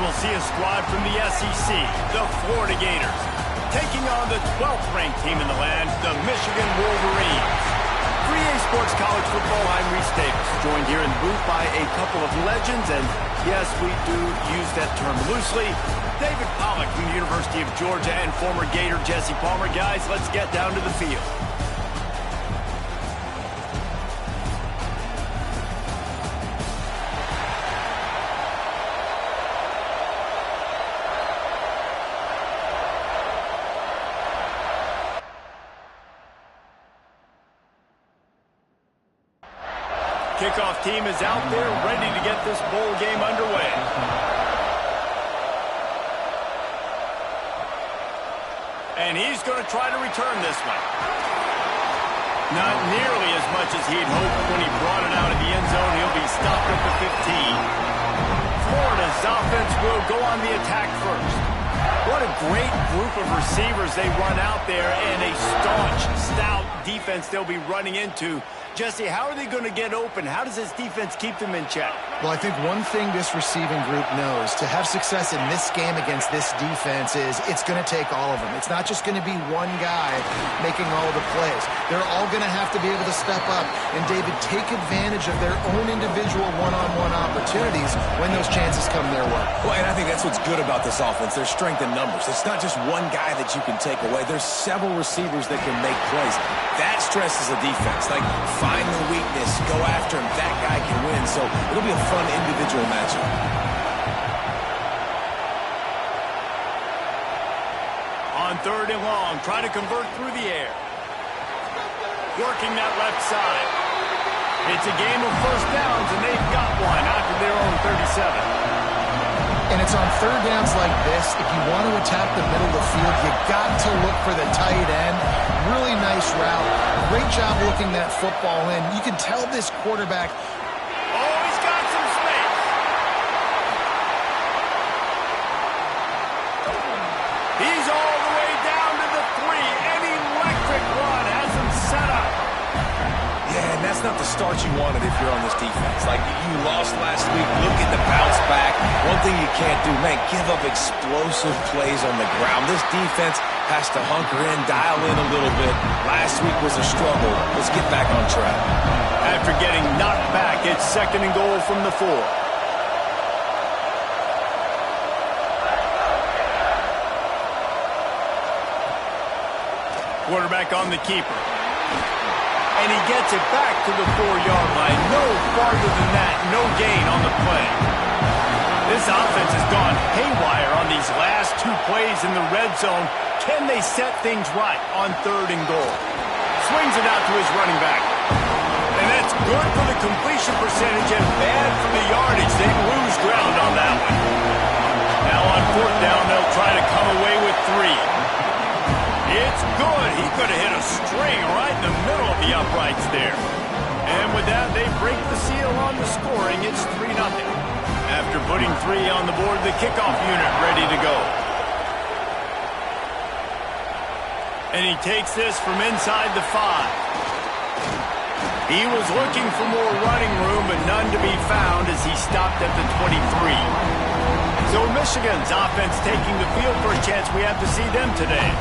we'll see a squad from the SEC, the Florida Gators, taking on the 12th ranked team in the land, the Michigan Wolverines. 3A Sports College Football, I'm Reese Davis, joined here in the booth by a couple of legends, and yes, we do use that term loosely. David Pollack from the University of Georgia and former Gator Jesse Palmer. Guys, let's get down to the field. Kickoff team is out there ready to get this bowl game underway. And he's going to try to return this one. Not nearly as much as he'd hoped when he brought it out of the end zone. He'll be stopped at the 15. Florida's offense will go on the attack first. What a great group of receivers they run out there, and a staunch, stout defense they'll be running into. Jesse, how are they going to get open? How does this defense keep them in check? Well, I think one thing this receiving group knows, to have success in this game against this defense, is it's going to take all of them. It's not just going to be one guy making all the plays. They're all going to have to be able to step up and, David, take advantage of their own individual one-on-one opportunities when those chances come their way. Well, and I think that's what's good about this offense. There's strength in numbers. It's not just one guy that you can take away. There's several receivers that can make plays. That stresses a defense. Like, find the weakness, go after him. That guy can win. So it'll be a fun individual matchup. On 3rd and long, try to convert through the air. Working that left side. It's a game of first downs, and they've got one after their own 37. And it's on 3rd downs like this, if you want to attack the middle of the field, you got to look for the tight end. Really nice route. Great job looking that football in. You can tell this quarterback. Oh, he's got some space. He's all the way down to the 3. An electric run has him set up. Yeah, and that's not the start you wanted if you're on this defense. Like, you lost last week, looking to bounce back. One thing you can't do, man, give up explosive plays on the ground. This defense has to hunker in, dial in a little bit. Last week was a struggle. Let's get back on track. After getting knocked back, it's 2nd and goal from the 4. Quarterback on the keeper. And he gets it back to the 4-yard line. No farther than that. No gain on the play. This offense has gone haywire on these last 2 plays in the red zone. Can they set things right on 3rd and goal? Swings it out to his running back. And that's good for the completion percentage and bad for the yardage. They lose ground on that one. Now on 4th down, they'll try to come away with 3. It's good. He could have hit a string right in the middle of the uprights there. And with that, they break the seal on the scoring. It's 3-0. After putting 3 on the board, the kickoff unit ready to go. And he takes this from inside the 5. He was looking for more running room, but none to be found as he stopped at the 23. So Michigan's offense taking the field for a chance we have to see them today.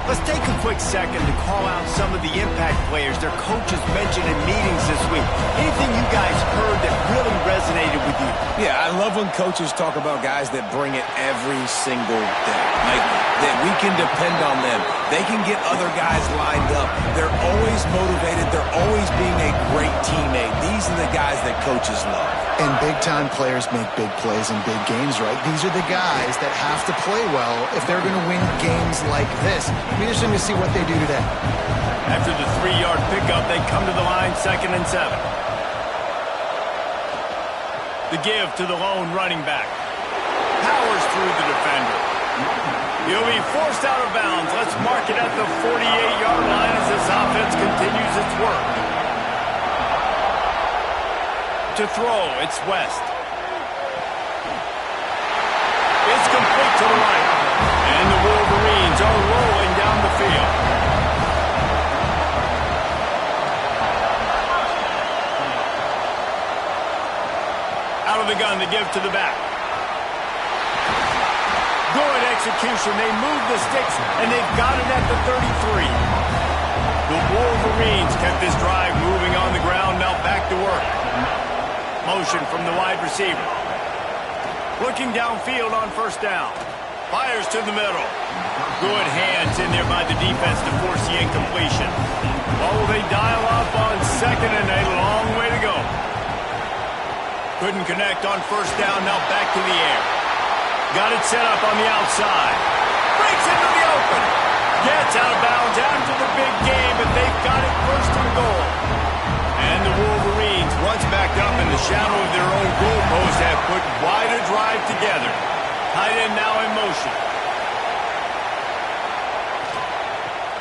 Let's take a quick second to call out some of the impact players their coaches mentioned in meetings this week. Anything you guys heard that really resonated with you? Yeah, I love when coaches talk about guys that bring it every single day. Like, that we can depend on them. They can get other guys lined up. They're always motivated. They're always being a great teammate. These are the guys that coaches love. And big-time players make big plays in big games, right? These are the guys that have to play well if they're going to win games like this. It'll be interesting to see what they do today. After the 3-yard pickup, they come to the line, 2nd and 7. The give to the lone running back. Powers through the defender. He'll be forced out of bounds. Let's mark it at the 48-yard line as this offense continues its work. To throw, it's West. It's complete to the right. And the Wolverines are rolling down the field. Out of the gun to give to the back. Good execution. They move the sticks, and they've got it at the 33. The Wolverines kept this drive moving on the ground. Now back to work. Motion from the wide receiver. Looking downfield on first down. Fires to the middle. Good hands in there by the defense to force the incompletion. Oh, they dial up on second and a long way to go. Couldn't connect on first down. Now back to the air. Got it set up on the outside. Breaks into the open. Gets out of bounds after the big game, but they've got it first and goal. And the Wolverines, once backed up in the shadow of their own goalpost, have put quite a drive together. Tight end now in motion.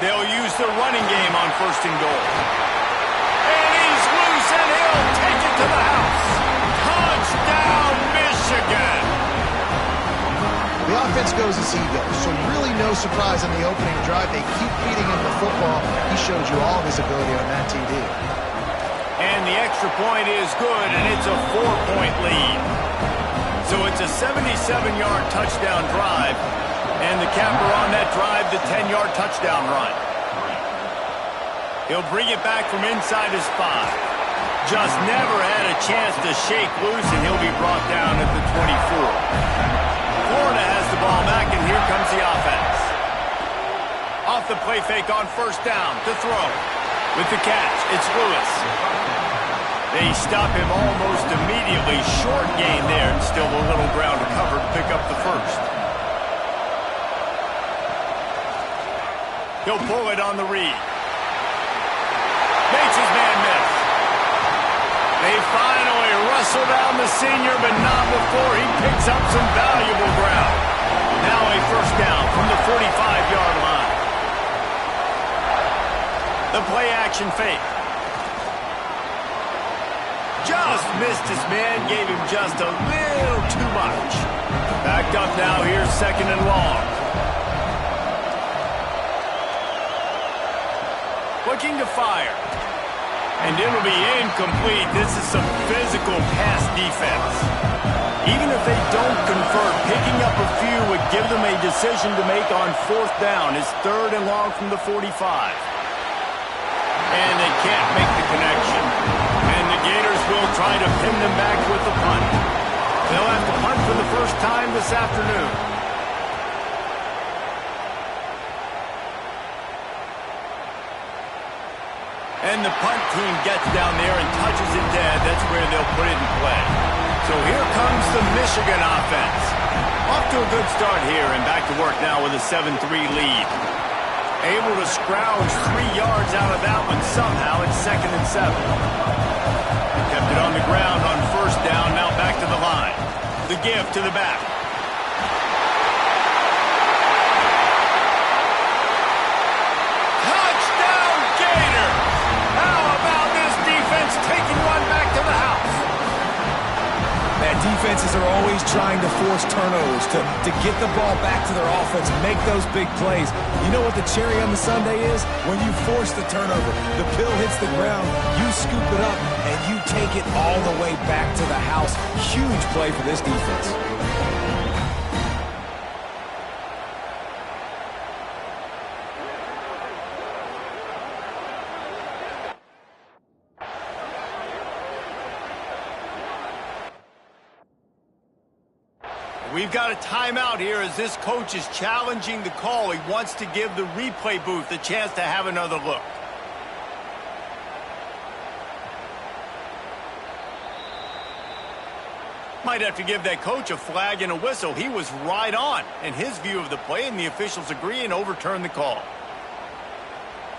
They'll use the running game on first and goal. And he's loose, and he'll take it to the house. Touchdown, Michigan! The offense goes as he goes, so really no surprise on the opening drive. They keep feeding him the football. He showed you all of his ability on that TD. And the extra point is good, and it's a 4-point lead. So it's a 77-yard touchdown drive, and the capper on that drive, the 10-yard touchdown run. He'll bring it back from inside his 5. Just never had a chance to shake loose, and he'll be brought down at the 24. Florida has the ball back, and here comes the offense. Off the play fake on first down to throw. With the catch, it's Lewis. They stop him almost immediately. Short gain there, and still a little ground to cover to pick up the first. He'll pull it on the read. Makes his man miss. They finally wrestle down the senior, but not before he picks up some valuable ground. Now a first down from the 45-yard line. The play-action fake. Just missed his man, gave him just a little too much. Backed up now, here's second and long. Looking to fire. And it'll be incomplete. This is some physical pass defense. Even if they don't convert, picking up a few would give them a decision to make on fourth down. It's third and long from the 45. And they can't make the connection. And the Gators will try to pin them back with the punt. They'll have to punt for the first time this afternoon. And the punt team gets down there and touches it dead. That's where they'll put it in play. So here comes the Michigan offense. Off to a good start here and back to work now with a 7-3 lead. Able to scrounge 3 yards out of that one somehow. It's second and 7. Kept it on the ground on first down. Now back to the line. The give to the back. Touchdown, Gators! How about this defense taking one back to the house? Man, defenses are always trying to force turnovers to get the ball back to their offense, make those big plays. You know what the cherry on the sundae is? When you force the turnover, the pill hits the ground, you scoop it up, and you take it all the way back to the house. Huge play for this defense. We've got a timeout here as this coach is challenging the call. He wants to give the replay booth a chance to have another look. Might have to give that coach a flag and a whistle. He was right on in his view of the play, and the officials agree and overturn the call.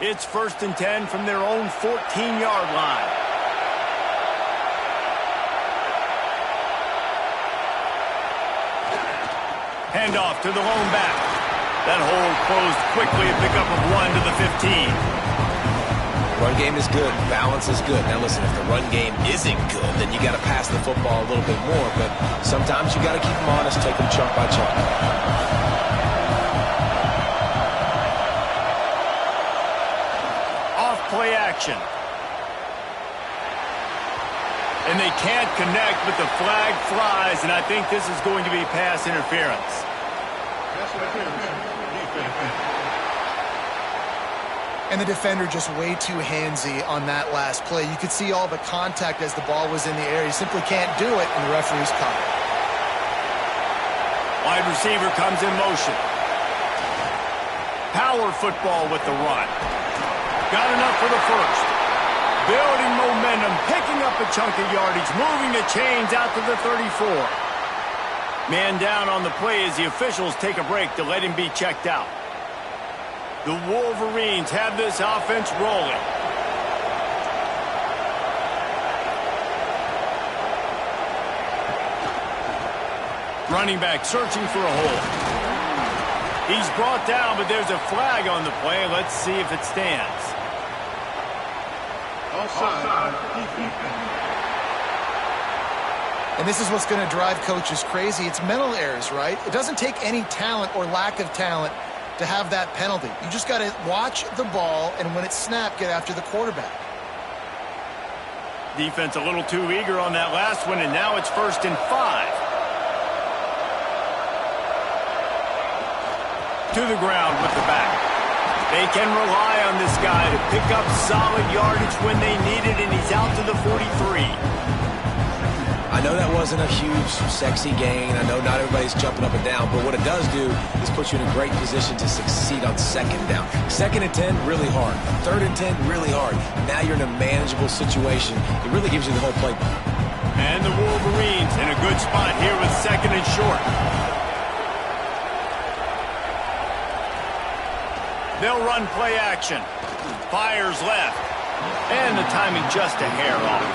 It's first and 10 from their own 14-yard line. Handoff to the lone back. That hole closed quickly, a pickup of 1 to the 15. Run game is good. Balance is good. Now listen, if the run game isn't good, then you got to pass the football a little bit more. But sometimes you got to keep them honest, take them chunk by chunk. Off play action. And they can't connect, but the flag flies, and I think this is going to be pass interference. And the defender just way too handsy on that last play. You could see all the contact as the ball was in the air. He simply can't do it, and the referee's caught it. Wide receiver comes in motion. Power football with the run. Got enough for the first. Building momentum, picking up a chunk of yardage, moving the chains out to the 34. Man down on the play as the officials take a break to let him be checked out. The Wolverines have this offense rolling. Running back searching for a hole. He's brought down, but there's a flag on the play. Let's see if it stands. Offside. And this is what's going to drive coaches crazy. It's mental errors, right? It doesn't take any talent or lack of talent to have that penalty. You just got to watch the ball, and when it's snapped, get after the quarterback. Defense a little too eager on that last one, and now it's 1st and 5. To the ground with the back. They can rely on this guy to pick up solid yardage when they need it, and he's out to the 43. I know that wasn't a huge, sexy gain. I know not everybody's jumping up and down, but what it does do is put you in a great position to succeed on 2nd down. 2nd and 10, really hard. 3rd and 10, really hard. Now you're in a manageable situation. It really gives you the whole playbook. And the Wolverines in a good spot here with 2nd and short. They'll run play action. Fires left. And the timing just a hair off.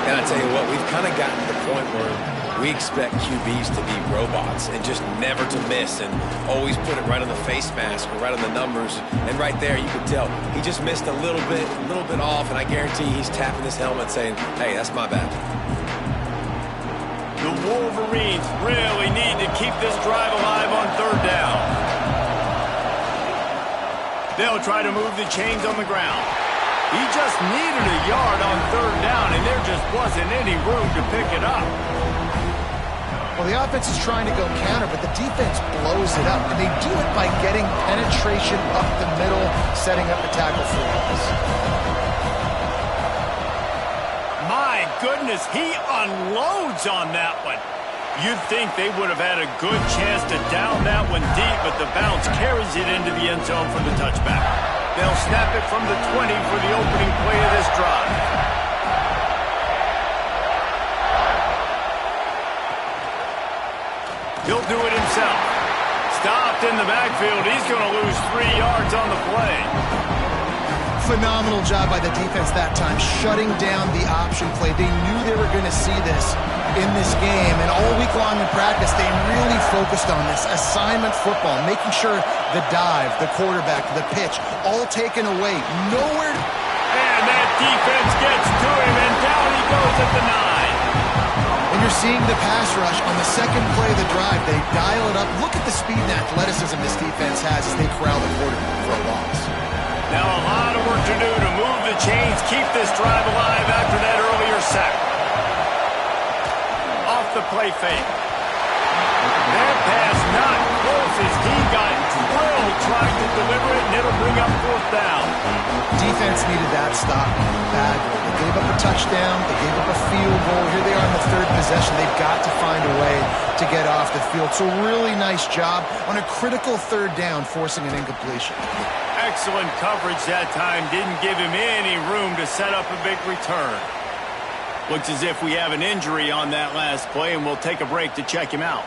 And I tell you what, we've kind of gotten to the point where we expect QBs to be robots and just never to miss and always put it right on the face mask or right on the numbers. And right there, you can tell he just missed a little bit off, and I guarantee he's tapping his helmet saying, hey, that's my bad. The Wolverines really need to keep this drive alive on 3rd down. They'll try to move the chains on the ground. He just needed a yard on 3rd down, and there just wasn't any room to pick it up. Well, the offense is trying to go counter, but the defense blows it up. And they do it by getting penetration up the middle, setting up the tackle for loss. My goodness, he unloads on that one. You'd think they would have had a good chance to down that one deep, but the bounce carries it into the end zone for the touchback. They'll snap it from the 20 for the opening play of this drive. He'll do it himself. Stopped in the backfield. He's going to lose 3 yards on the play. Phenomenal job by the defense that time, shutting down the option play. They knew they were going to see this in this game, and all week long in practice, they really focused on this assignment football, making sure the dive, the quarterback, the pitch, all taken away. Nowhere. And that defense gets to him, and down he goes at the 9. And you're seeing the pass rush on the 2nd play of the drive. They dial it up. Look at the speed and athleticism this defense has as they corral the quarterback for a loss. Now a lot of work to do to move the chains, keep this drive alive after that earlier sack. Off the play fake. That pass not close as he got drilled trying to deliver it, and it'll bring up 4th down. Defense needed that stop badly. They gave up a touchdown. They gave up a field goal. Here they are in the 3rd possession. They've got to find a way to get off the field. So really nice job on a critical 3rd down, forcing an incompletion. Excellent coverage that time. Didn't give him any room to set up a big return. Looks as if we have an injury on that last play, and we'll take a break to check him out.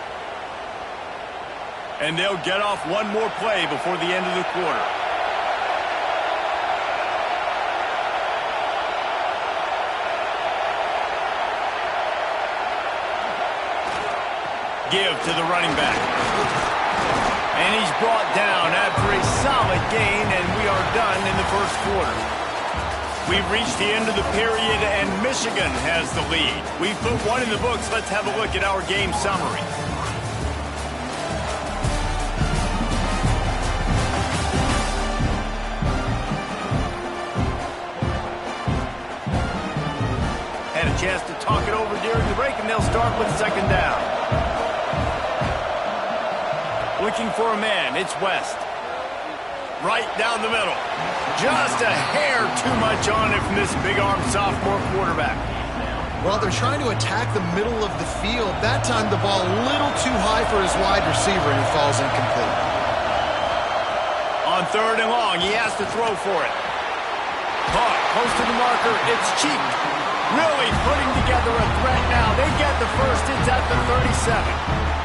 And they'll get off one more play before the end of the quarter. Give to the running back. And he's brought down after a solid gain, and we are done in the 1st quarter. We've reached the end of the period, and Michigan has the lead. We've put one in the books. Let's have a look at our game summary. Had a chance to talk it over during the break, and they'll start with 2nd down. Looking for a man. It's West. Right down the middle. Just a hair too much on it from this big-arm sophomore quarterback. Well, they're trying to attack the middle of the field. That time the ball a little too high for his wide receiver, and he falls incomplete. On 3rd and long, he has to throw for it. Caught, close to the marker. It's Cheek. Really putting together a threat now. They get the first. It's at the 37.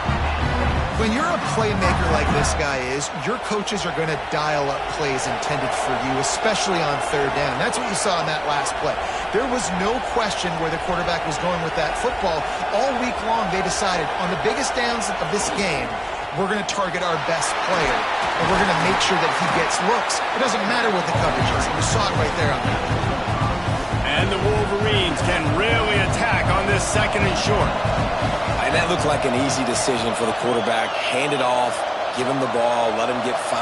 When you're a playmaker like this guy is, your coaches are going to dial up plays intended for you, especially on 3rd down. That's what you saw in that last play. There was no question where the quarterback was going with that football. All week long, they decided on the biggest downs of this game, we're going to target our best player, and we're going to make sure that he gets looks. It doesn't matter what the coverage is. You saw it right there on that. And the Wolverines can really attack on this 2nd and short. And that looked like an easy decision for the quarterback. Hand it off, give him the ball, let him get 5+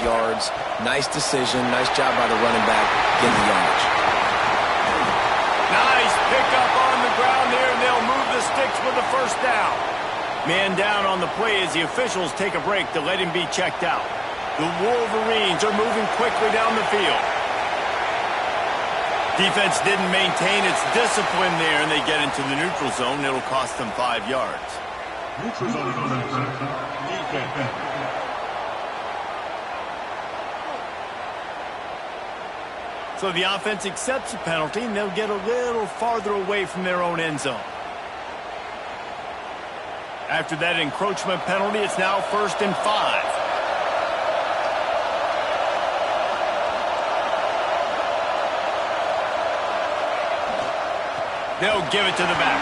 yards. Nice decision, nice job by the running back, get the yardage. Nice pickup on the ground there, and they'll move the sticks with the 1st down. Man down on the play as the officials take a break to let him be checked out. The Wolverines are moving quickly down the field. Defense didn't maintain its discipline there, and they get into the neutral zone. It'll cost them 5 yards. Neutral zone defense. So the offense accepts the penalty, and they'll get a little farther away from their own end zone. After that encroachment penalty, it's now 1st and 5. They'll give it to the back.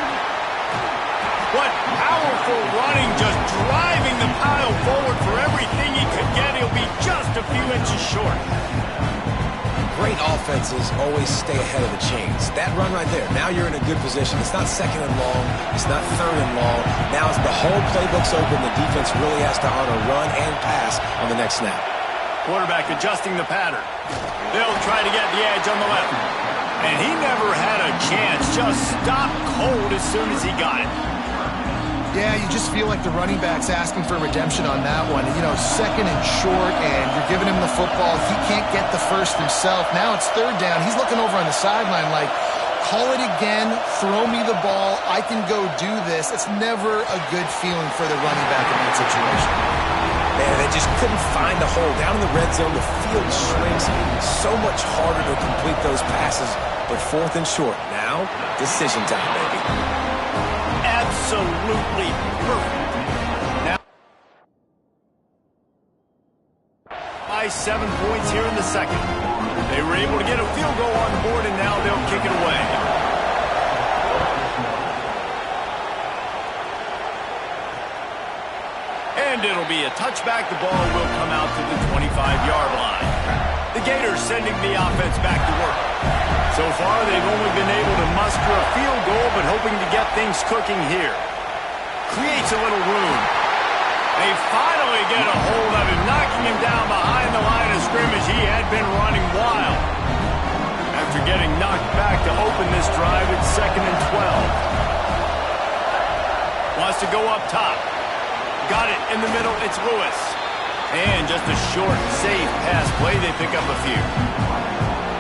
What powerful running, just driving the pile forward for everything he could get. He'll be just a few inches short. Great offenses always stay ahead of the chains. That run right there, now you're in a good position. It's not 2nd and long. It's not 3rd and long. Now as the whole playbook's open, the defense really has to honor run and pass on the next snap. Quarterback adjusting the pattern. They'll try to get the edge on the left. And he never had a chance. Just stopped cold as soon as he got it. Yeah, you just feel like the running back's asking for redemption on that one. You know, 2nd and short, and you're giving him the football. He can't get the first himself. Now it's 3rd down. He's looking over on the sideline like, call it again, throw me the ball, I can go do this. It's never a good feeling for the running back in that situation. Man, they just couldn't find a hole. Down in the red zone, the field shrinks. So much harder to complete those passes. But 4th and short. Now, decision time, baby. Absolutely perfect. Now, by 7 points here in the 2nd. They were able to get a field goal on the board, and now they'll kick it away. And it'll be a touchback. The ball will come out to the 25-yard line. The Gators sending the offense back to work. So far, they've only been able to muster a field goal, but hoping to get things cooking here. Creates a little room. They finally get a hold of him, knocking him down behind the line of scrimmage. He had been running wild. After getting knocked back to open this drive, it's 2nd and 12. Wants to go up top. Got it in the middle. It's Lewis. And just a short, safe pass play. They pick up a few.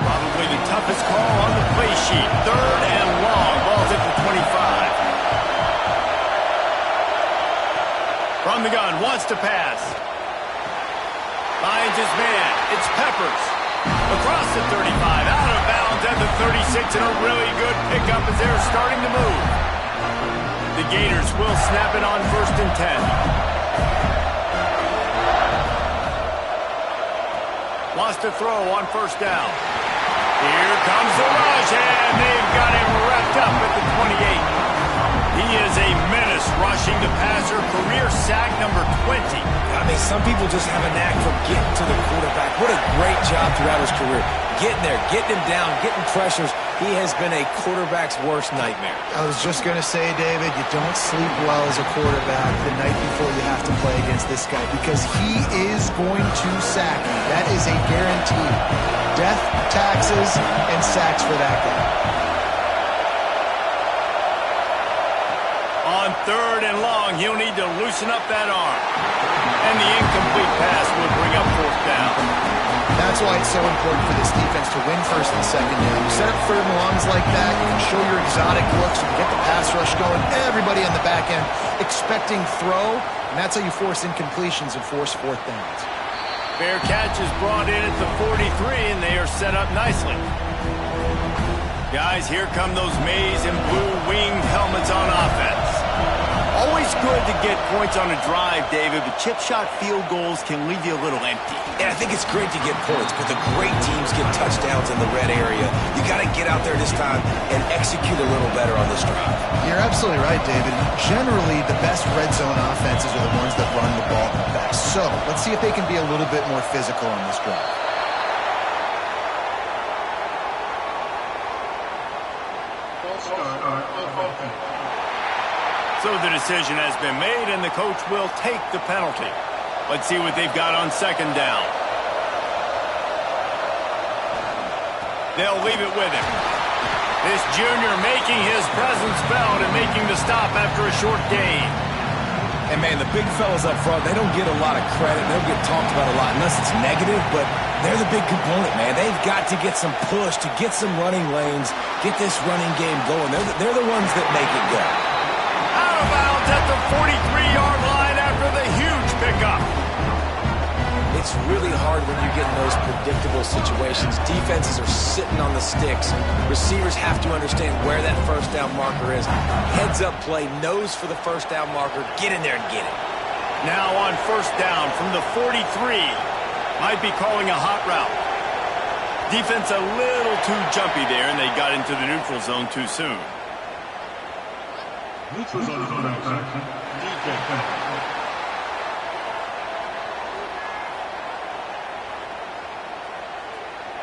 Probably the toughest call on the play sheet. 3rd and long. Ball's at the 25. From the gun, wants to pass. Finds his man. It's Peppers. Across the 35. Out of bounds at the 36. And a really good pickup as they're starting to move. The Gators will snap it on 1st and 10. Wants to throw on 1st down. Here comes the rush, and they've got him wrapped up at the 28. He is a menace rushing the passer. Career sack number 20. I mean, some people just have a knack for getting to the quarterback. What a great job throughout his career. Getting there, getting him down, getting pressures. He has been a quarterback's worst nightmare. I was just going to say, David, you don't sleep well as a quarterback the night before you have to play against this guy because he is going to sack you. That is a guarantee. Death, taxes, and sacks for that guy. On 3rd and long, he'll need to loosen up that arm. And the That's why it's so important for this defense to win first and second down. You set up third and longs like that, you can show your exotic looks, you can get the pass rush going, everybody on the back end expecting throw, and that's how you force incompletions and force fourth downs. Fair catch is brought in at the 43, and they are set up nicely. Guys, here come those maize and blue winged helmets on offense. Always good to get points on a drive, David, but chip shot field goals can leave you a little empty. Yeah, I think it's great to get points, but the great teams get touchdowns in the red area. You got to get out there this time and execute a little better on this drive. You're absolutely right, David. Generally, the best red zone offenses are the ones that run the ball the best. So, let's see if they can be a little bit more physical on this drive. So the decision has been made, and the coach will take the penalty. Let's see what they've got on second down. They'll leave it with him. This junior making his presence felt and making the stop after a short gain. And, man, the big fellas up front, they don't get a lot of credit. They don't get talked about a lot unless it's negative, but they're the big component, man. They've got to get some push, to get some running lanes, get this running game going. They're the ones that make it go. Out of bounds at the 43-yard line after the huge pickup. It's really hard when you get in those predictable situations. Defenses are sitting on the sticks. Receivers have to understand where that first down marker is. Heads up play, nose for the first down marker. Get in there and get it. Now on first down from the 43. Might be calling a hot route. Defense a little too jumpy there, and they got into the neutral zone too soon. Neutral zone defense.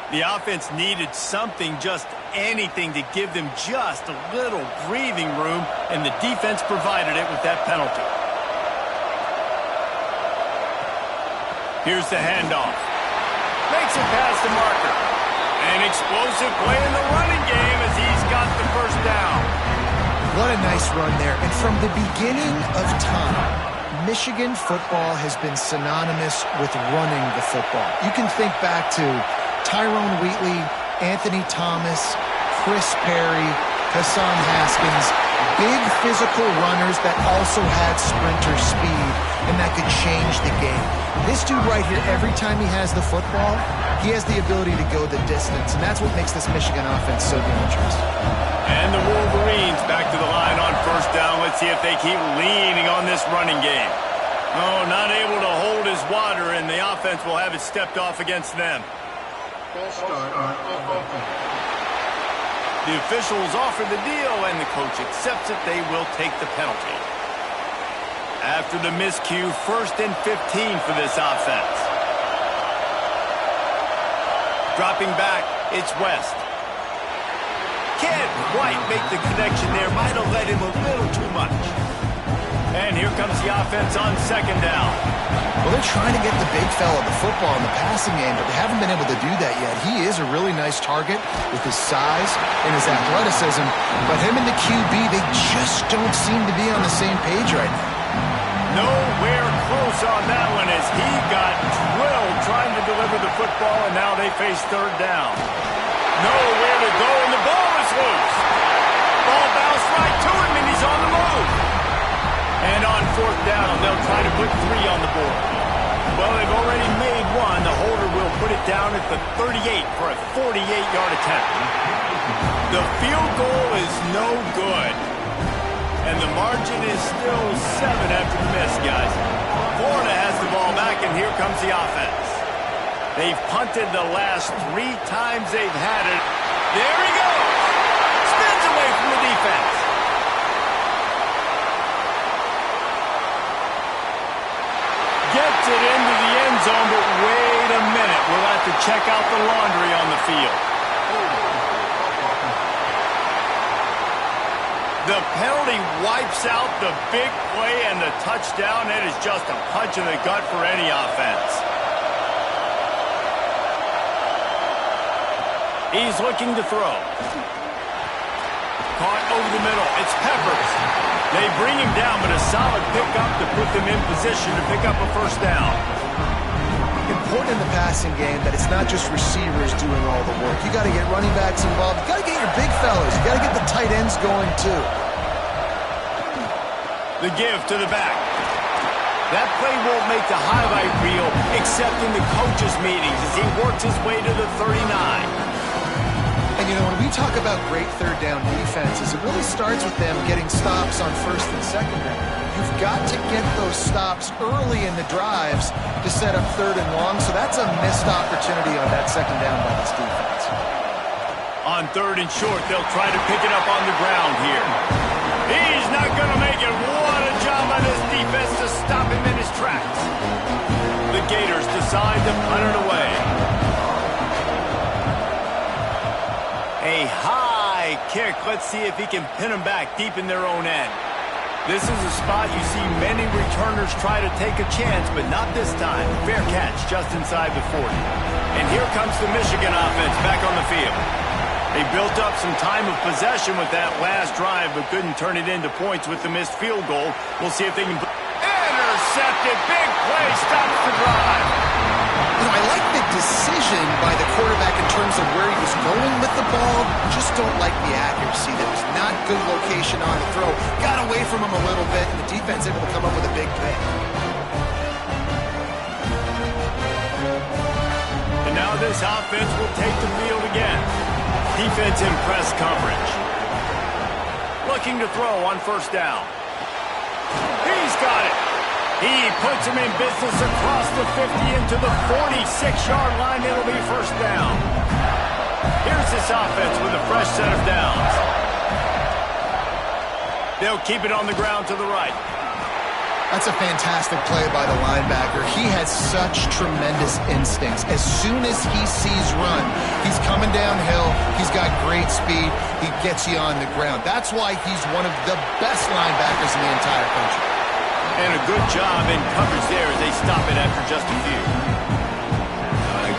The offense needed something, just anything, to give them just a little breathing room, and the defense provided it with that penalty. Here's the handoff. Makes it past the marker. An explosive play in the running game as he's got the first down. What a nice run there. And from the beginning of time, Michigan football has been synonymous with running the football. You can think back to Tyrone Wheatley, Anthony Thomas, Chris Perry, Hassan Haskins, big physical runners that also had sprinter speed and that could change the game. This dude right here, every time he has the football, he has the ability to go the distance, and that's what makes this Michigan offense so dangerous. And the Wolverines back to the line on first down. Let's see if they keep leaning on this running game. Oh, not able to hold his water, and the offense will have it stepped off against them. The officials offer the deal, and the coach accepts it. They will take the penalty. After the miscue, 1st and 15 for this offense. Dropping back, it's West. Can't quite make the connection there. Might have led him a little too much. And here comes the offense on second down. Well, they're trying to get the big fella the football in the passing game, but they haven't been able to do that yet. He is a really nice target with his size and his athleticism, but him and the QB, they just don't seem to be on the same page right now. Nowhere close on that one as he got drilled trying to deliver the football, and now they face third down. Nowhere to go, and the ball is loose. Ball bounced right to him, and he's on the move. And on fourth down, they'll try to put 3 on the board. Well, they've already made one. The holder will put it down at the 38 for a 48-yard attempt. The field goal is no good. And the margin is still 7 after the miss, guys. Florida has the ball back, and here comes the offense. They've punted the last 3 times they've had it. There he goes. Spins away from the defense. Gets it into the end zone, but wait a minute. We'll have to check out the laundry on the field. The penalty wipes out the big play and the touchdown. It is just a punch in the gut for any offense. He's looking to throw. Caught over the middle. It's Peppers. They bring him down, but a solid pickup to put them in position to pick up a first down. important in the passing game that it's not just receivers doing all the work. You got to get running backs involved. You got to get your big fellas. You got to get the tight ends going too. The give to the back. That play won't make the highlight reel except in the coaches' meetings as he works his way to the 39. And, you know, when we talk about great third down defenses, it really starts with them getting stops on first and second down. You've got to get those stops early in the drives to set up third and long, so that's a missed opportunity on that second down by this defense. On third and short, they'll try to pick it up on the ground here. He's not going to make it. What a job by this defense to stop him in his tracks. The Gators decide to punt it away. A high kick. Let's see if he can pin them back deep in their own end. This is a spot you see many returners try to take a chance, but not this time. Fair catch just inside the 40. And here comes the Michigan offense back on the field. They built up some time of possession with that last drive, but couldn't turn it into points with the missed field goal. We'll see if they can... Intercepted. Big play. Stops the drive. You know, I like the decision by the quarterback in terms of where he was going with the ball. Just don't like the accuracy. There was not good location on the throw. Got away from him a little bit, and the defense able to come up with a big pick. And now this offense will take the field again. Defense in press coverage. Looking to throw on first down. He's got it. He puts him in business across the 50 into the 46-yard line. It'll be first down. Here's this offense with a fresh set of downs. They'll keep it on the ground to the right. That's a fantastic play by the linebacker. He has such tremendous instincts. As soon as he sees run, he's coming downhill. He's got great speed. He gets you on the ground. That's why he's one of the best linebackers in the entire country. And a good job in coverage there as they stop it after just a few.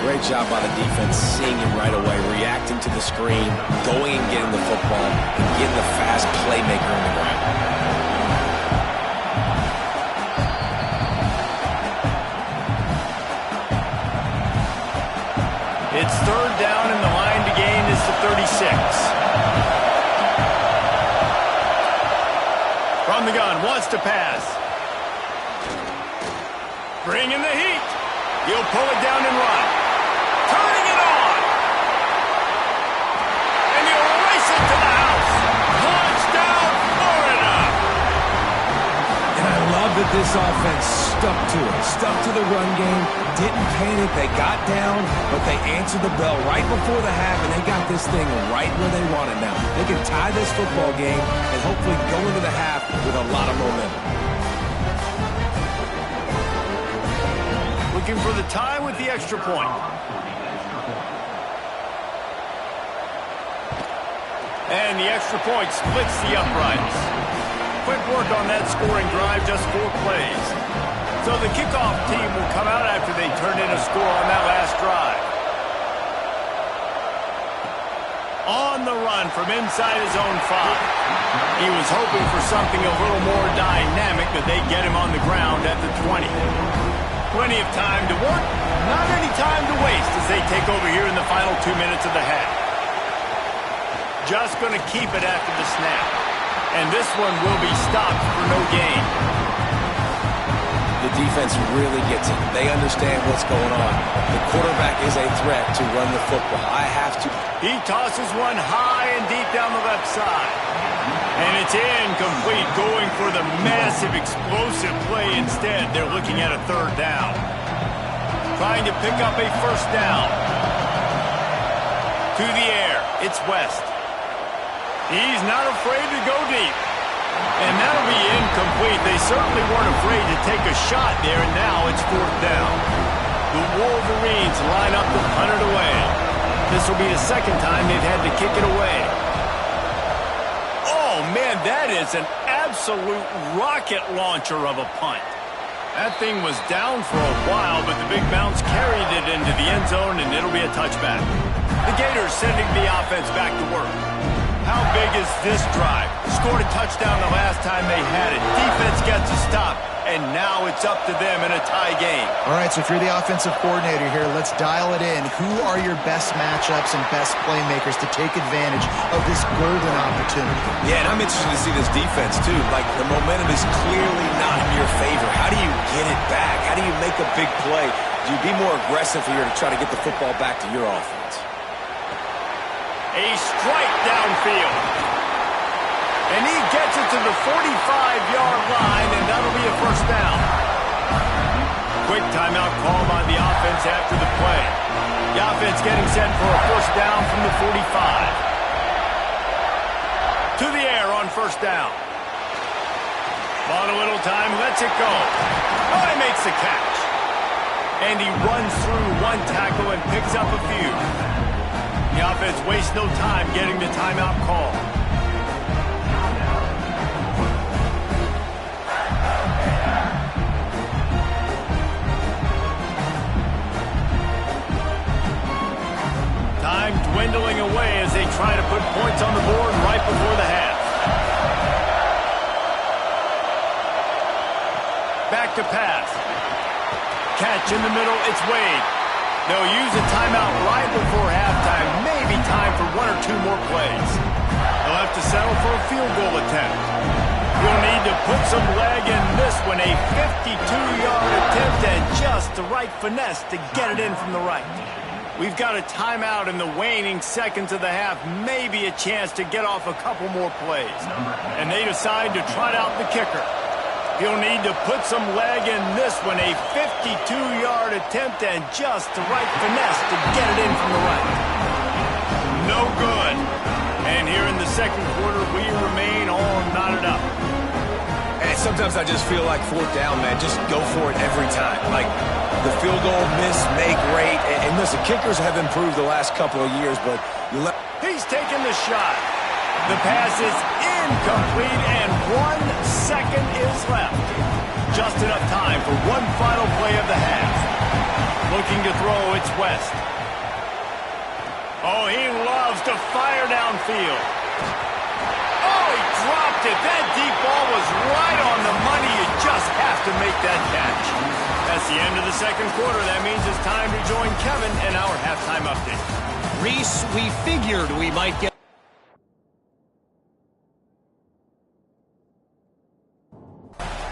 Great job by the defense, seeing him right away, reacting to the screen, going and getting the football, and getting the fast playmaker on the ground. It's third down, and the line to gain is the 36. From the gun, wants to pass. Bring in the heat. He'll pull it down and run. Turning it on. And he'll race it to the house. Touchdown, Florida. And I love that this offense stuck to it. Stuck to the run game. Didn't panic. They got down, but they answered the bell right before the half, and they got this thing right where they want it now. They can tie this football game and hopefully go into the half with a lot of momentum. Looking for the tie with the extra point. And the extra point splits the uprights. Quick work on that scoring drive, just 4 plays. So the kickoff team will come out after they turn in a score on that last drive. On the run from inside his own 5. He was hoping for something a little more dynamic, but they get him on the ground at the 20. Plenty of time to work, not any time to waste as they take over here in the final 2 minutes of the half. Just going to keep it after the snap. And this one will be stopped for no gain. The defense really gets it. They understand what's going on. The quarterback is a threat to run the football. I have to. He tosses one high and deep down the left side. And it's incomplete, going for the massive explosive play instead. They're looking at a third down. Trying to pick up a first down. To the air, it's West. He's not afraid to go deep. And that'll be incomplete. They certainly weren't afraid to take a shot there, and now it's fourth down. The Wolverines line up to punt it away. This will be the second time they've had to kick it away. Oh, man, that is an absolute rocket launcher of a punt. That thing was down for a while, but the big bounce carried it into the end zone, and it'll be a touchback. The Gators sending the offense back to work. How big is this drive? Scored a touchdown the last time they had it. Defense gets a stop, and now it's up to them in a tie game. All right, so if you're the offensive coordinator here, let's dial it in. Who are your best matchups and best playmakers to take advantage of this golden opportunity? Yeah, and I'm interested to see this defense, too. Like, the momentum is clearly not in your favor. How do you get it back? How do you make a big play? Do you be more aggressive here to try to get the football back to your offense? A strike downfield. And he gets it to the 45-yard line, and that'll be a first down. Quick timeout call by the offense after the play. The offense getting set for a first down from the 45. To the air on first down. On a little time, lets it go. Oh, he makes the catch. And he runs through one tackle and picks up a few. The offense wastes no time getting the timeout call. Time dwindling away as they try to put points on the board right before the half. Back to pass. Catch in the middle, it's Wade. They'll use a timeout right before halftime. Maybe time for one or two more plays. They'll have to settle for a field goal attempt. You'll need to put some leg in this one. A 52-yard attempt and just the right finesse to get it in from the right. We've got a timeout in the waning seconds of the half. Maybe a chance to get off a couple more plays. And they decide to trot out the kicker. He'll need to put some leg in this one. A 52-yard attempt and just the right finesse to get it in from the right. No good. And here in the second quarter, we remain all knotted up. And sometimes I just feel like fourth down, man. Just go for it every time. Like the field goal miss, make great. And listen, kickers have improved the last couple of years, but you let... He's taking the shot. The pass is incomplete, and 1 second is left. Just enough time for one final play of the half. Looking to throw, it's West. Oh, he loves to fire downfield. Oh, he dropped it. That deep ball was right on the money. You just have to make that catch. That's the end of the second quarter. That means it's time to join Kevin in our halftime update. Reese, we figured we might get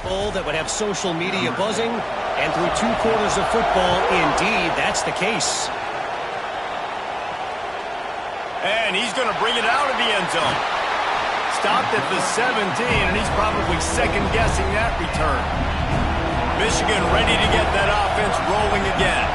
that would have social media buzzing, and through 2 quarters of football, indeed, that's the case. And he's going to bring it out of the end zone. Stopped at the 17, and he's probably second-guessing that return. Michigan ready to get that offense rolling again.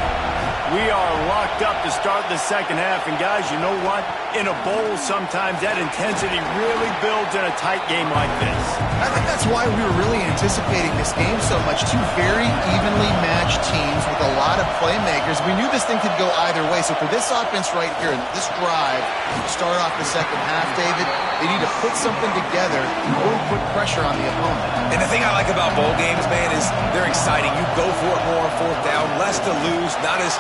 We are locked up to start the second half, and guys, you know what? In a bowl, sometimes that intensity really builds in a tight game like this. I think that's why we were really anticipating this game so much. 2 very evenly matched teams with a lot of playmakers. We knew this thing could go either way. So for this offense right here, this drive, start off the second half, David, they need to put something together or put pressure on the opponent. And the thing I like about bowl games, man, is they're exciting. You go for it more on fourth down, less to lose, not as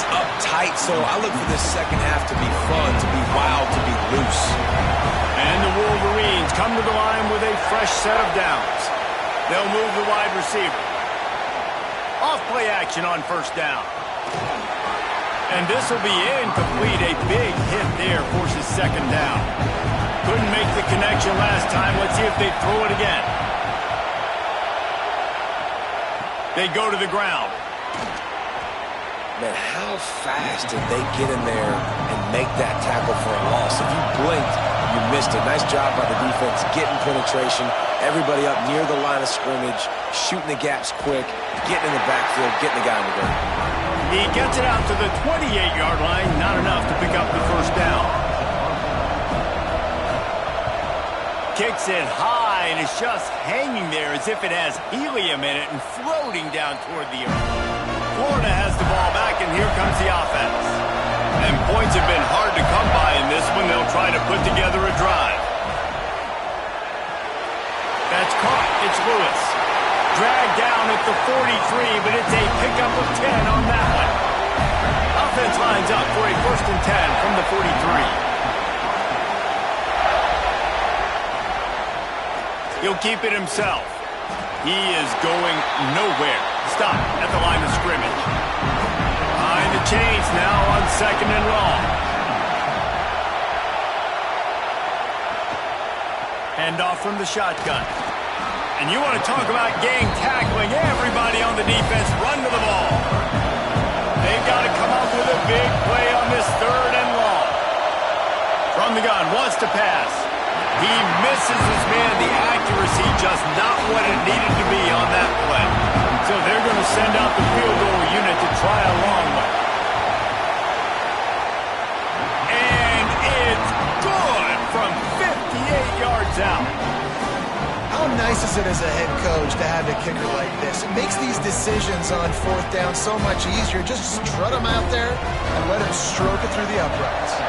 uptight. So I look for this second half to be fun, to be wild, to be loose. And the Wolverines come to the line with a fresh set of downs. They'll move the wide receiver. Off play action on first down. And this will be incomplete. A big hit there forces second down. Couldn't make the connection last time. Let's see if they throw it again. They go to the ground. Man, how fast did they get in there and make that tackle for a loss? If you blinked, you missed it. Nice job by the defense getting penetration. Everybody up near the line of scrimmage, shooting the gaps quick, getting in the backfield, getting the guy in the ground. He gets it out to the 28-yard line. Not enough to pick up the first down. Kicks it high, and it's just hanging there as if it has helium in it and floating down toward the earth. Florida has the ball back, and here comes the offense. And points have been hard to come by in this one. They'll try to put together a drive. That's caught. It's Lewis. Dragged down at the 43, but it's a pickup of 10 on that one. Offense lines up for a 1st and 10 from the 43. He'll keep it himself. He is going nowhere. Stop at the line of scrimmage. Behind the chains now on 2nd and long. Handoff from the shotgun. And you want to talk about gang tackling. Everybody on the defense run to the ball. They've got to come up with a big play on this 3rd and long. From the gun, wants to pass. He misses his man. The accuracy just not what it needed to be on that play. So they're going to send out the field goal unit to try a long one. And it's good from 58 yards out. How nice is it as a head coach to have a kicker like this? It makes these decisions on 4th down so much easier. Just strut him out there and let him stroke it through the uprights.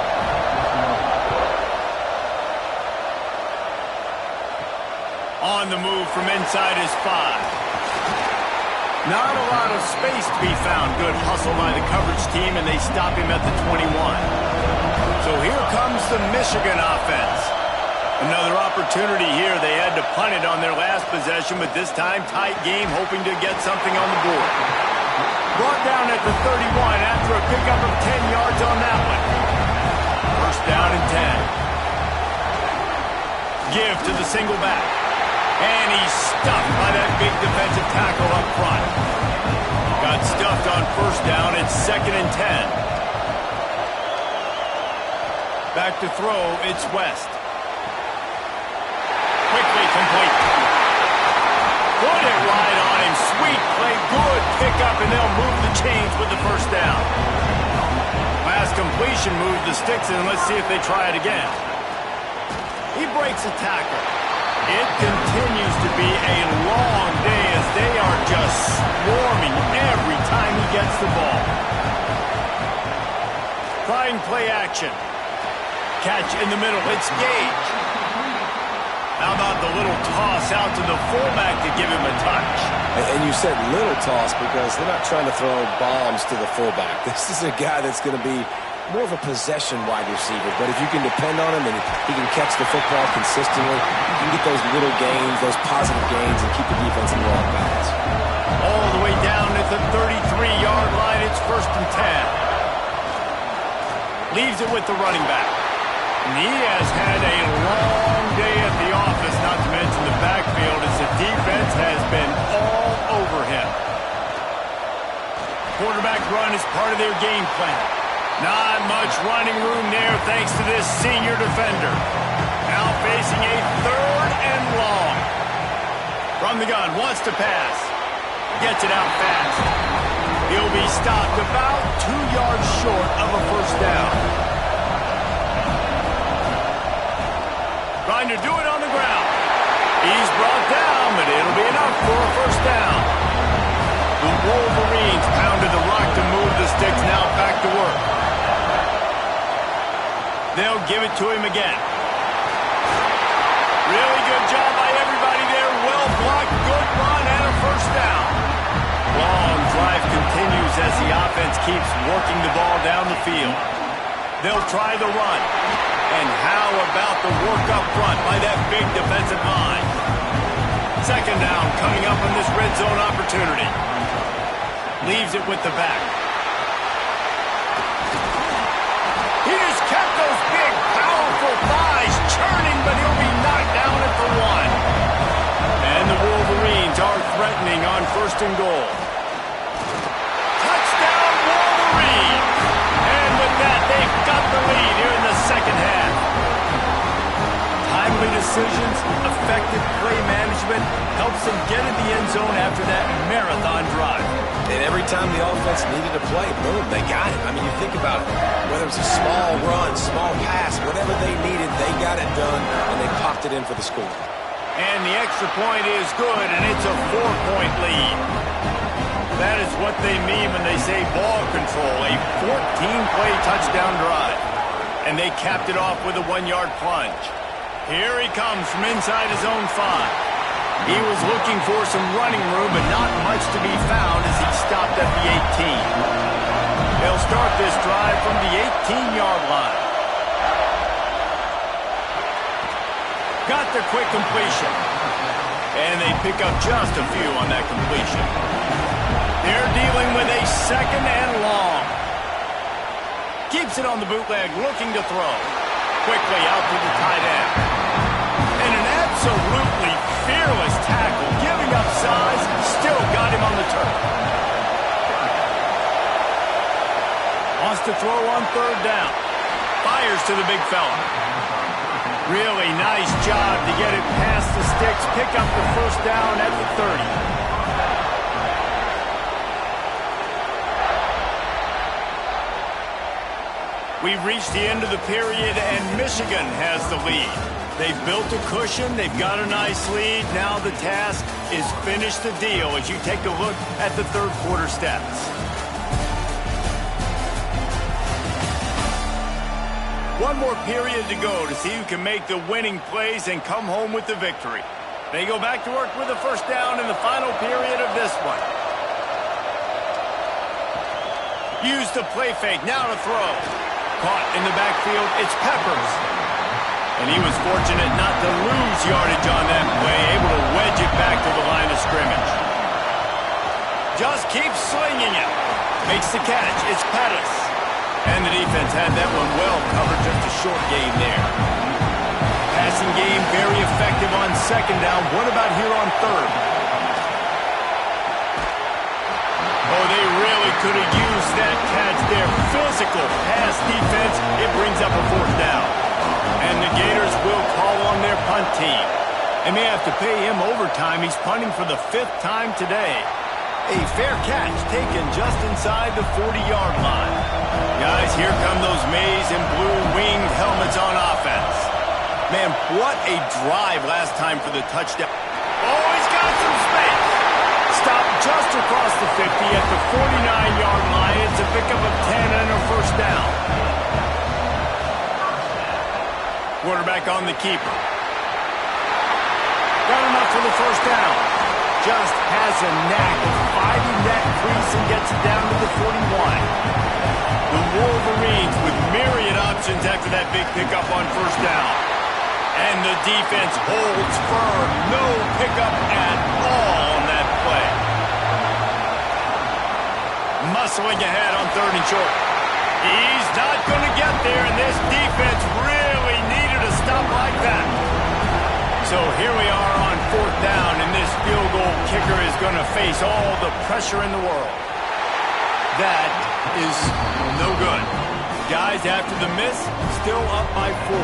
On the move from inside his 5. Not a lot of space to be found. Good hustle by the coverage team, and they stop him at the 21. So here comes the Michigan offense. Another opportunity here. They had to punt it on their last possession, but this time tight game, hoping to get something on the board. Brought down at the 31 after a pickup of 10 yards on that one. 1st down and 10. Give to the single back. And he's stuffed by that big defensive tackle up front. Got stuffed on 1st down. It's 2nd and 10. Back to throw. It's West. Quickly complete. Put it right on him. Sweet play. Good pickup, and they'll move the chains with the 1st down. Last completion moved the sticks, and let's see if they try it again. He breaks a tackle. It continues to be a long day as they are just swarming every time he gets the ball. Trying play action. Catch in the middle. It's Gage. How about the little toss out to the fullback to give him a touch? And you said little toss because they're not trying to throw bombs to the fullback. This is a guy that's going to be more of a possession wide receiver, but if you can depend on him and he can catch the football consistently, you can get those little gains, those positive gains, and keep the defense in the wrong balance. All the way down at the 33-yard line, it's 1st and 10. Leaves it with the running back. And he has had a long day at the office, not to mention the backfield, as the defense has been all over him. Quarterback run is part of their game plan. Not much running room there thanks to this senior defender. Now facing a 3rd and long. From the gun, wants to pass. Gets it out fast. He'll be stopped about 2 yards short of a 1st down. Trying to do it on the ground. He's brought down, but it'll be enough for a 1st down. The Wolverines pounded the rock to move the sticks, now back to work. They'll give it to him again. Really good job by everybody there. Well blocked, good run, and a 1st down. Long drive continues as the offense keeps working the ball down the field. They'll try the run. And how about the work up front by that big defensive line? 2nd down coming up on this red zone opportunity. Leaves it with the back. He just kept those big, powerful thighs churning, but he'll be knocked down at the 1. And the Wolverines are threatening on 1st and goal. Touchdown, Wolverines! And with that, they've got the lead here in the 2nd half. Timely decisions, effective play management helps them get in the end zone after that marathon drive. And every time the offense needed a play, boom, they got it. I mean, you think about it. Whether it's a small run, small pass, whatever they needed, they got it done, and they popped it in for the score. And the extra point is good, and it's a 4-point lead. That is what they mean when they say ball control, a 14-play touchdown drive. And they capped it off with a 1-yard plunge. Here he comes from inside his own 5. He was looking for some running room, but not much to be found as he stopped at the 18. They'll start this drive from the 18-yard line. Got the quick completion. And they pick up just a few on that completion. They're dealing with a second and long. Keeps it on the bootleg, looking to throw. Quickly out to the tight end. And an absolutely fearless tackle, giving up size, still got him on the turf. Wants to throw on third down. Fires to the big fella. Really nice job to get it past the sticks, pick up the first down at the 30. We've reached the end of the period, and Michigan has the lead. They've built a cushion. They've got a nice lead. Now the task is finish the deal as you take a look at the third quarter stats. One more period to go to see who can make the winning plays and come home with the victory. They go back to work with the first down in the final period of this one. Use the play fake. Now to throw. Caught in the backfield, it's Peppers. And he was fortunate not to lose yardage on that play, able to wedge it back to the line of scrimmage. Just keeps slinging it. Makes the catch, it's Pettis. And the defense had that one well covered, just a short gain there. Passing game very effective on second down. What about here on third? Oh, they really could have used that catch there. Physical pass defense. It brings up a fourth down. And the Gators will call on their punt team. They may have to pay him overtime. He's punting for the 5th time today. A fair catch taken just inside the 40-yard line. Guys, here come those maize and blue winged helmets on offense. Man, what a drive last time for the touchdown. Oh, he's got some space. Stop just across the 50 at the 49-yard line. It's a pickup of 10 and a first down. Quarterback on the keeper. Got enough for the first down. Just has a knack of finding that crease and gets it down to the 41. The Wolverines with myriad options after that big pickup on first down. And the defense holds firm. No pickup at all on that play. Muscling ahead on third and short. He's not going to get there, and this defense really needed a stop like that. So here we are on fourth down, and this field goal kicker is going to face all the pressure in the world. That is no good. Guys, after the miss, still up by 4.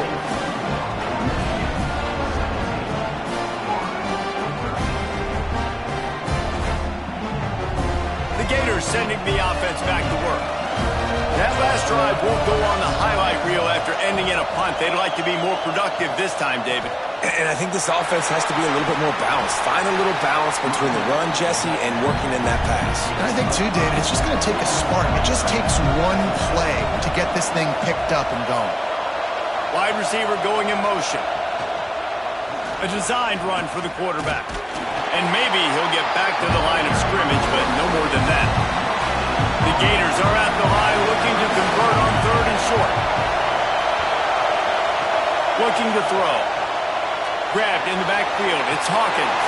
The Gators sending the offense back to work. That last drive won't go on the highlight reel after ending in a punt. They'd like to be more productive this time, David. And I think this offense has to be a little bit more balanced. Find a little balance between the run, Jesse, and working in that pass. And I think, too, David, it's just going to take a spark. It just takes one play to get this thing picked up and going. Wide receiver going in motion. A designed run for the quarterback. And maybe he'll get back to the line of scrimmage, but no more than that. The Gators are at the line looking to convert on third and short. Looking to throw. Grabbed in the backfield. It's Hawkins.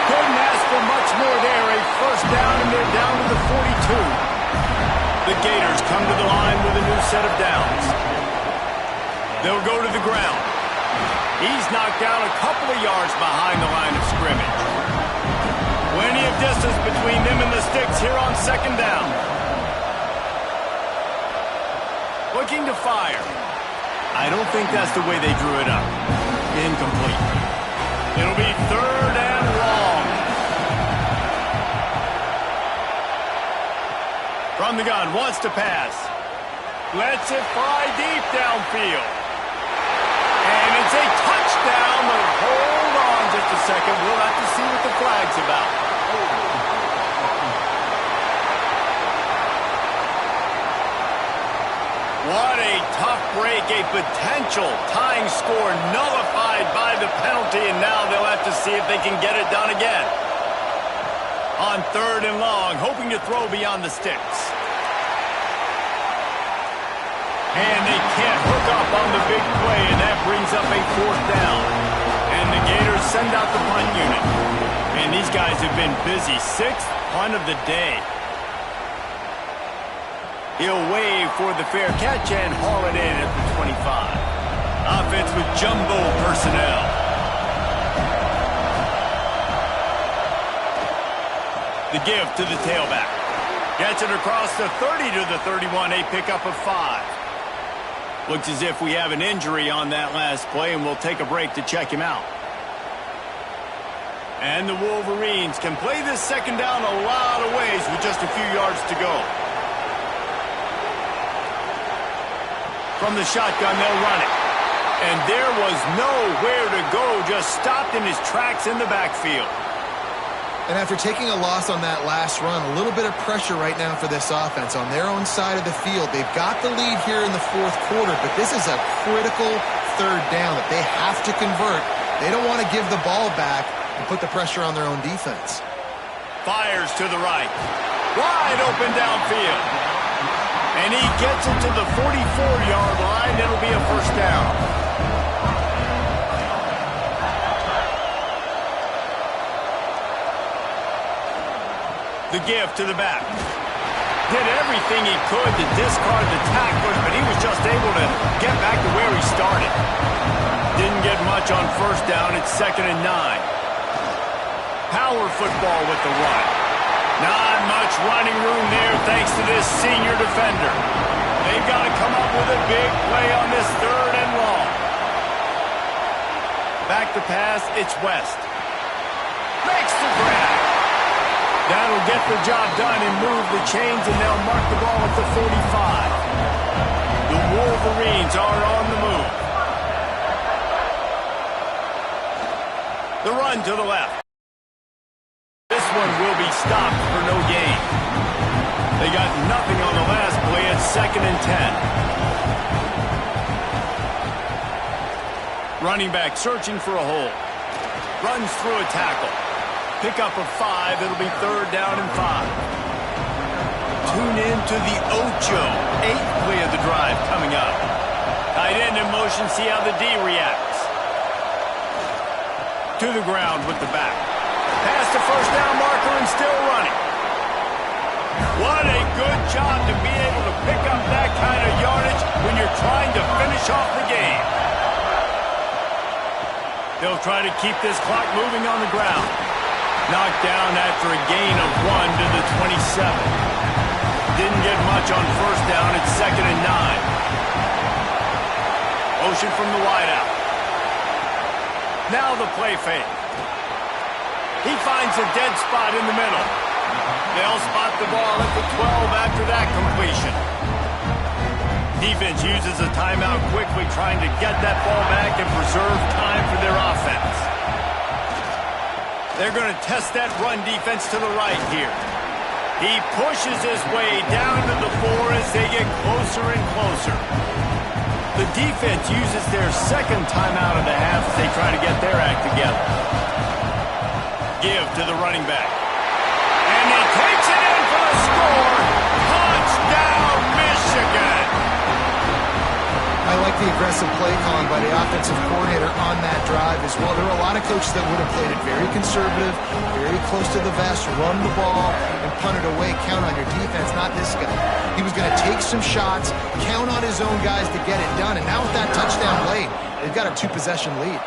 Couldn't ask for much more there. A first down, and they're down to the 42. The Gators come to the line with a new set of downs. They'll go to the ground. He's knocked down a couple of yards behind the line of scrimmage. Plenty of distance between them and the sticks here on second down. Looking to fire. I don't think that's the way they drew it up. Incomplete. It'll be third and long. From the gun, wants to pass. Lets it fly deep downfield. And it's a touchdown, but hold on just a second. We'll have to see what the flag's about. What a tough break, a potential tying score nullified by the penalty, and now they'll have to see if they can get it done again. On third and long, hoping to throw beyond the sticks. And they can't hook up on the big play, and that brings up a fourth down. And the Gators send out the punt unit. And these guys have been busy. 6th punt of the day. He'll wave for the fair catch and haul it in at the 25. Offense with jumbo personnel. The give to the tailback. Gets it across the 30 to the 31, a pickup of 5. Looks as if we have an injury on that last play, and we'll take a break to check him out. And the Wolverines can play this second down a lot of ways with just a few yards to go. From the shotgun, they'll run it. And there was nowhere to go, just stopped in his tracks in the backfield. And after taking a loss on that last run, a little bit of pressure right now for this offense on their own side of the field. They've got the lead here in the 4th quarter, but this is a critical 3rd down that they have to convert. They don't want to give the ball back and put the pressure on their own defense. Fires to the right. Wide open downfield. And he gets it to the 44-yard line. It'll be a first down. The give to the back. Did everything he could to discard the tacklers, but he was just able to get back to where he started. Didn't get much on first down. It's 2nd and 9. Power football with the run. Not much running room there thanks to this senior defender. They've got to come up with a big play on this 3rd and long. Back to pass, it's West. Makes the grab. That'll get the job done and move the chains, and they'll mark the ball at the 45. The Wolverines are on the move. The run to the left. This one will be stopped for no gain. They got nothing on the last play. It's 2nd and 10. Running back searching for a hole. Runs through a tackle. Pickup of 5. It'll be 3rd down and 5. Tune in to the Ocho. 8th play of the drive coming up. Tight end in motion. See how the D reacts. To the ground with the back. Past the first down marker and still running. What a good job to be able to pick up that kind of yardage when you're trying to finish off the game. They'll try to keep this clock moving on the ground. Knocked down after a gain of 1 to the 27. Didn't get much on first down. It's 2nd and 9. Motion from the wideout. Now the play fake. He finds a dead spot in the middle. They'll spot the ball at the 12 after that completion. Defense uses a timeout quickly, trying to get that ball back and preserve time for their offense. They're going to test that run defense to the right here. He pushes his way down to the 4 as they get closer and closer. The defense uses their 2nd timeout of the half as they try to get their act together. Give to the running back. And he takes it in for the score. Touchdown, Michigan! I like the aggressive play calling by the offensive coordinator on that drive as well. There were a lot of coaches that would have played it very conservative, very close to the vest, run the ball, and punt it away. Count on your defense, not this guy. He was going to take some shots, count on his own guys to get it done, and now with that touchdown late, they've got a 2-possession lead.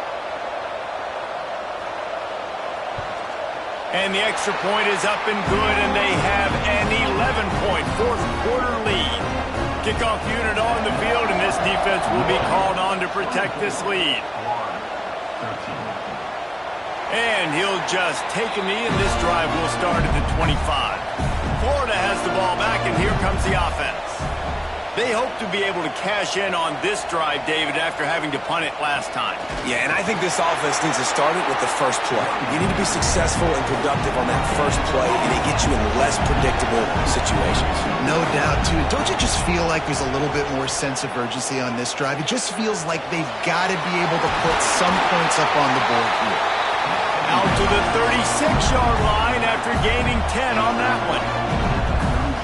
And the extra point is up and good, and they have an 11-point 4th quarter lead. Kickoff unit on the field, and this defense will be called on to protect this lead. And he'll just take a knee, and this drive will start at the 25. Florida has the ball back, and here comes the offense. They hope to be able to cash in on this drive, David, after having to punt it last time. Yeah, and I think this offense needs to start it with the first play. You need to be successful and productive on that first play, and it gets you in less predictable situations. No doubt, too. Don't you just feel like there's a little bit more sense of urgency on this drive? It just feels like they've got to be able to put some points up on the board here. Out to the 36-yard line after gaining 10 on that one.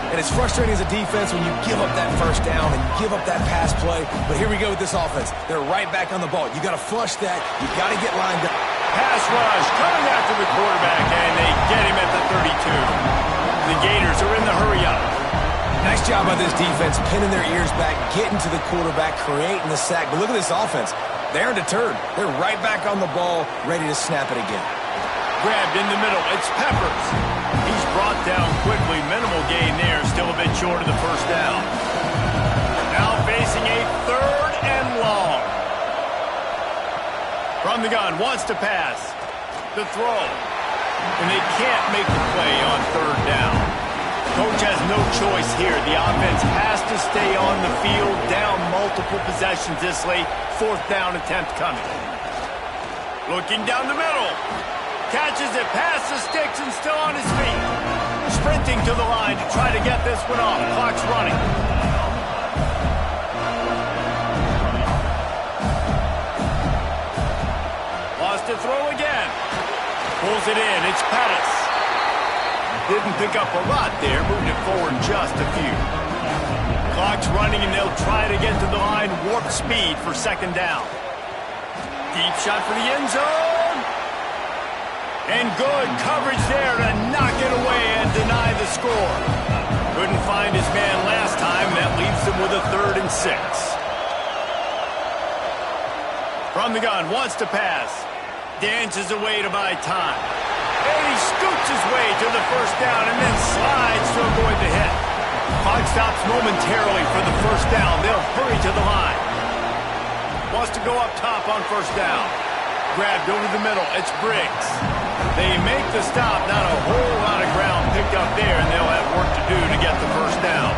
And and it's frustrating as a defense when you give up that first down and give up that pass play. But here we go with this offense. They're right back on the ball. You got to flush that. You got to get lined up. Pass rush coming after the quarterback, and they get him at the 32. The Gators are in the hurry-up. Nice job by this defense, pinning their ears back, getting to the quarterback, creating the sack. But look at this offense. They aren't deterred. They're right back on the ball, ready to snap it again. Grabbed in the middle. It's Peppers. He's brought down quickly. Minimal gain there. Still a bit short of the first down. Now facing a 3rd and long. From the gun. Wants to pass. The throw. And they can't make the play on 3rd down. Coach has no choice here. The offense has to stay on the field, down multiple possessions this late. 4th down attempt coming. Looking down the middle. Catches it past the sticks and still on his feet. Sprinting to the line to try to get this one off. Clock's running. Lost to throw again. Pulls it in. It's Pettis. Didn't pick up a lot there. Moved it forward just a few. Clock's running and they'll try to get to the line. Warp speed for 2nd down. Deep shot for the end zone. And good coverage there to knock it away and deny the score. Couldn't find his man last time. That leaves him with a 3rd and 6. From the gun, wants to pass. Dances away to buy time. And he scoots his way to the first down and then slides to avoid the hit. Clock stops momentarily for the first down. They'll hurry to the line. Wants to go up top on first down. Grabbed over the middle. It's Briggs. They make the stop. Not a whole lot of ground picked up there, and they'll have work to do to get the first down.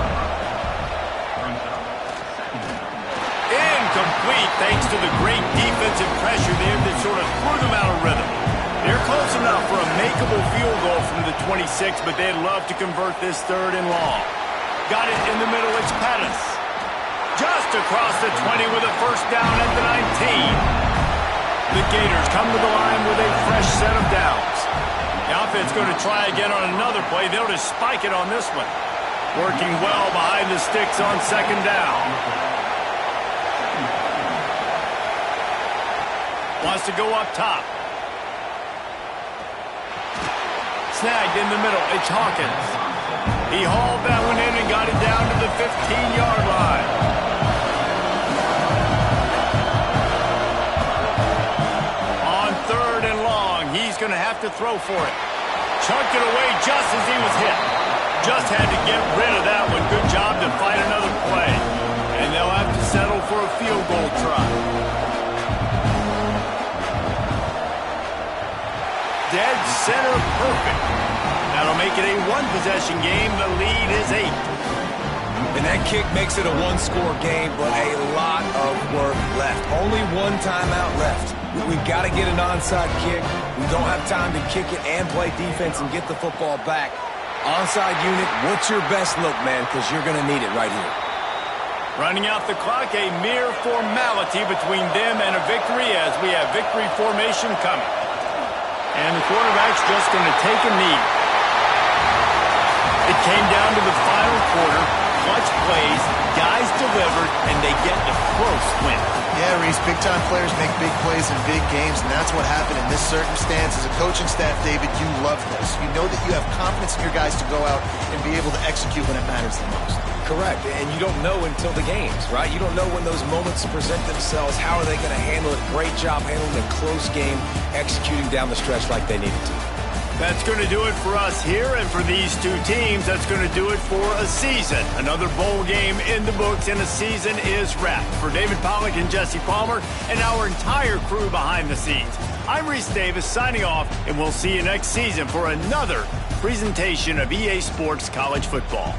Incomplete thanks to the great defensive pressure there that sort of threw them out of rhythm. They're close enough for a makeable field goal from the 26, but they'd love to convert this 3rd and long. Got it in the middle. It's Pettis. Just across the 20 with a first down at the 19. The Gators come to the line with a fresh set of downs. The offense going to try again on another play. They'll just spike it on this one. Working well behind the sticks on 2nd down. Wants to go up top. Snagged in the middle. It's Hawkins. He hauled that one in and got it down to the 15-yard line. On 3rd and long, he's going to have to throw for it. Chunked it away just as he was hit. Just had to get rid of that one. Good job to fight another play. And they'll have to settle for a field goal try. Dead center perfect. That'll make it a 1-possession game. The lead is 8. And that kick makes it a 1-score game, but a lot of work left. Only 1 timeout left. We've got to get an onside kick. We don't have time to kick it and play defense and get the football back. Onside unit, what's your best look, man? Because you're going to need it right here. Running out the clock, a mere formality between them and a victory as we have victory formation coming. And the quarterback's just going to take a knee. It came down to the final quarter. Clutch plays, guys delivered, and they get a close win. Yeah, Reese, big-time players make big plays in big games, and that's what happened in this circumstance. As a coaching staff, David, you love this. You know that you have confidence in your guys to go out and be able to execute when it matters the most. Correct, and you don't know until the games, right? You don't know when those moments present themselves. How are they going to handle it? Great job handling a close game, executing down the stretch like they needed to. That's going to do it for us here, and for these two teams, that's going to do it for a season. Another bowl game in the books, and a season is wrapped. For David Pollack and Jesse Palmer, and our entire crew behind the scenes, I'm Reese Davis signing off, and we'll see you next season for another presentation of EA Sports College Football.